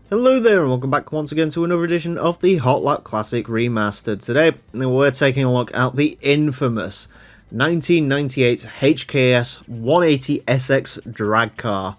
Hello there and welcome back once again to another edition of the Hot Lap Classic Remastered. Today we're taking a look at the infamous 1998 HKS 180SX drag car.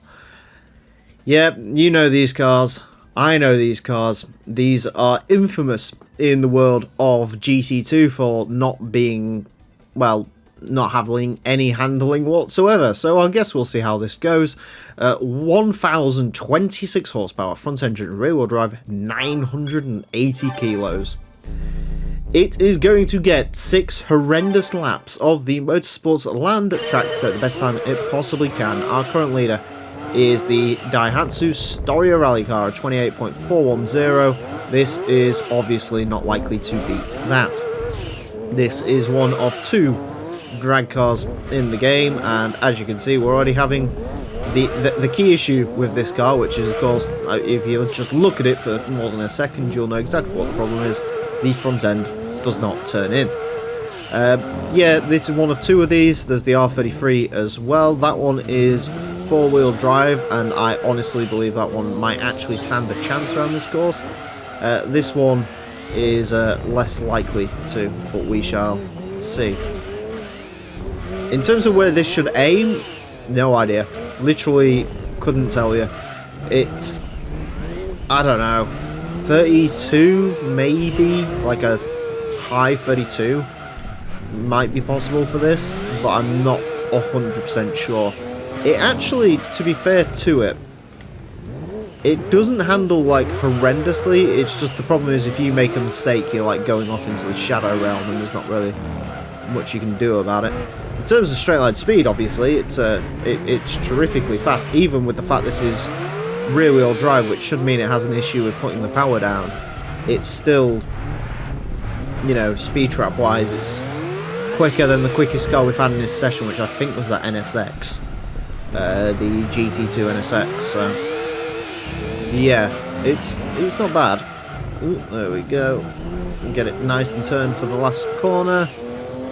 Yep, you know these cars, I know these cars. These are infamous in the world of GT2 for not being, well, not having any handling whatsoever, so I guess we'll see how this goes. 1026 horsepower, front engine, rear wheel drive, 980 kilos. It is going to get 6 horrendous laps of the Motorsports land tracks at the best time it possibly can. Our current leader is the Daihatsu Storia Rally car, a 28.410. This is obviously not likely to beat that. This is one of 2 drag cars in the game, and as you can see, we're already having the key issue with this car, which is, of course, if you just look at it for more than a second, you'll know exactly what the problem is. The front end does not turn in. Yeah, this is one of 2 of these. There's the R33 as well. That one is 4-wheel drive, and I honestly believe that one might actually stand a chance around this course. This one is less likely to, but we shall see. In terms of where this should aim, no idea. Literally couldn't tell you. It's, I don't know, 32 maybe, like a high 32 might be possible for this, but I'm not 100% sure. It actually, to be fair to it, it doesn't handle like horrendously. It's just the problem is if you make a mistake, you're like going off into the shadow realm, and there's not really much you can do about it. In terms of straight line speed, obviously, it's terrifically fast, even with the fact this is rear wheel drive, which should mean it has an issue with putting the power down. It's still, you know, speed trap wise, it's quicker than the quickest car we've had in this session, which I think was that NSX, the GT2 NSX. So yeah, it's not bad. Ooh, there we go. Get it nice and turned for the last corner.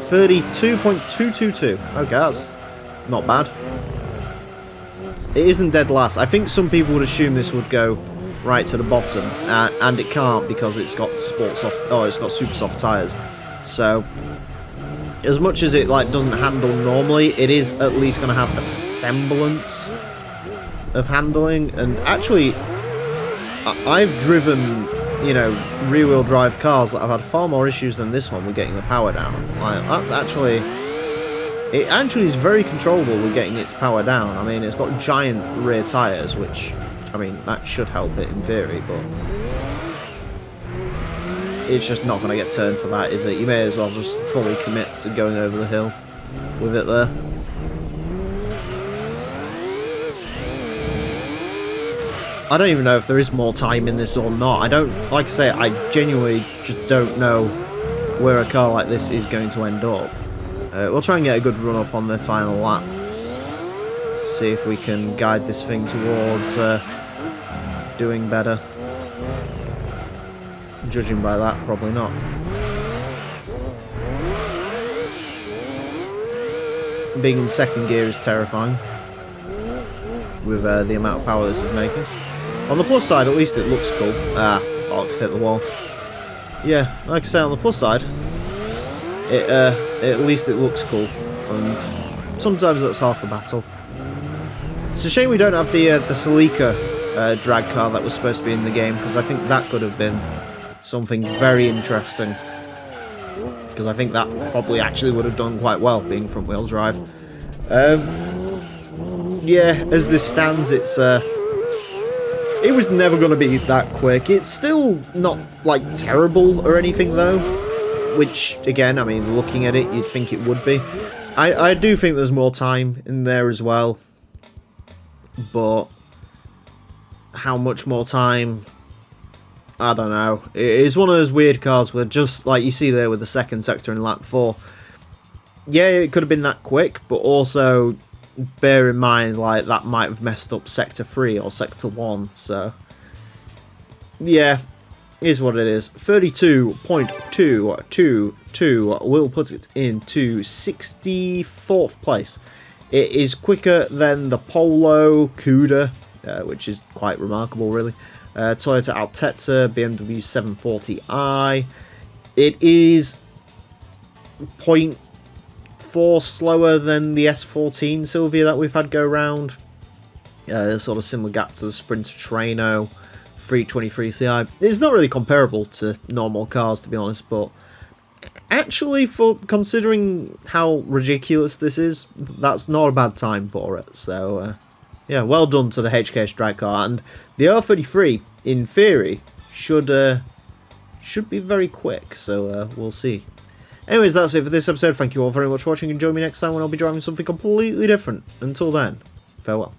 32.222. Okay, that's not bad. It isn't dead last. I think some people would assume this would go right to the bottom, and it can't because it's got it's got super soft tires. So, as much as it like doesn't handle normally, it is at least going to have a semblance of handling. And actually, I've driven, you know, rear-wheel drive cars that have had far more issues than this one with getting the power down. Like, that's actually, it actually is very controllable with getting its power down. I mean, it's got giant rear tyres, which, I mean, that should help it in theory, but it's just not going to get turned for that, is it? You may as well just fully commit to going over the hill with it there. I don't even know if there is more time in this or not. I don't, like I say, I genuinely just don't know where a car like this is going to end up. We'll try and get a good run up on the final lap. See if we can guide this thing towards doing better. Judging by that, probably not. Being in second gear is terrifying with the amount of power this is making. On the plus side, at least it looks cool. Ah, bollocks, hit the wall. Yeah, like I say, on the plus side, at least it looks cool, and sometimes that's half the battle. It's a shame we don't have the Celica drag car that was supposed to be in the game, because I think that could have been something very interesting. Because I think that probably actually would have done quite well, being front-wheel drive. Yeah, as this stands, it's it was never going to be that quick. It's still not, like, terrible or anything, though. Which, again, I mean, looking at it, you'd think it would be. I do think there's more time in there as well. But how much more time? I don't know. It's one of those weird cars where, just like you see there with the second sector in lap 4, yeah, it could have been that quick, but also bear in mind, like, that might have messed up sector 3 or sector 1, so yeah, is what it is. 32.222 will put it into 64th place It is quicker than the Polo, Cuda, which is quite remarkable really, Toyota Altezza, BMW 740i. It is 0.4 slower than the S14 Silvia that we've had go round. Sort of similar gap to the Sprinter Treno 323ci. It's not really comparable to normal cars, to be honest, but actually, for considering how ridiculous this is, that's not a bad time for it. So, yeah, well done to the HKS drag car, and the R33, in theory, should be very quick. So we'll see. Anyways, that's it for this episode. Thank you all very much for watching, and join me next time when I'll be driving something completely different. Until then, farewell.